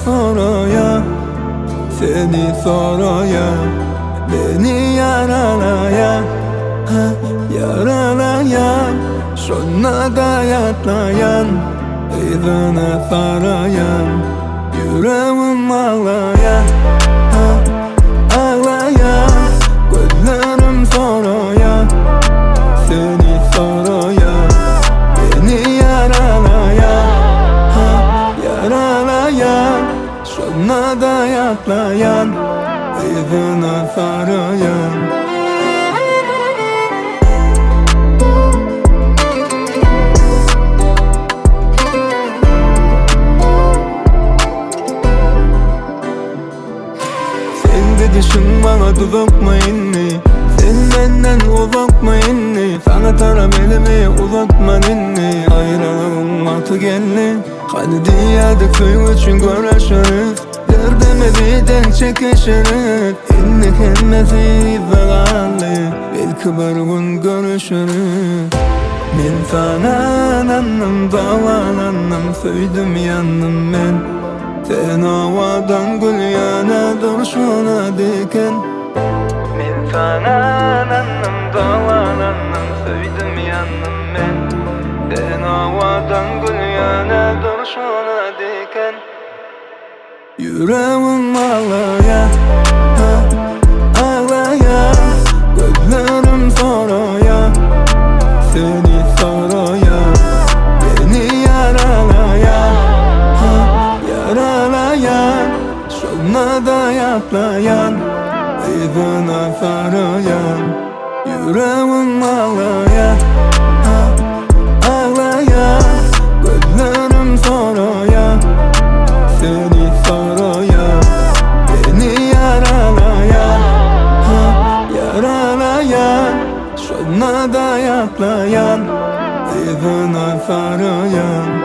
soruyor, seni soruyor, beni yaralayan, yaralayan, şuna dayatlayan, izine sarayan, yüreğim ağlayan, ağlayan, gözlerim soruyor, seni soruyor, beni yaralayan, yaralayan, şuna dayatlayan, izine sarayan. Düşün bana tuzak mı inni? Sen benden uzak mı inni? Sana taraf elimi uzatma inni. Ayrılığın altı geldi. Hadi diyadık suyu için görüşürüz. Derdimizi denk çekişiriz. İnni kendisi zararlı. Belki bir gün görüşürüz. Ben sana anladım, davalandım, söydüm yandım ben. Sen havadan gül yanadır şuna diken. Ben sana anladım, davalandım, söydüm yandım ben. Sen havadan gül yanadır şuna diken. Yüreğim ağlayan, ağlayan, gözlerim soruyor, seni soruyor, beni yaralayan, yaralayan, şuna dayatlayan, izine sarayan, yüreğim ağlayan, ağlayan, gözlerim soruyor, seni soruyor, beni yaralayan, yaralayan, şuna dayatlayan, izine sarayan.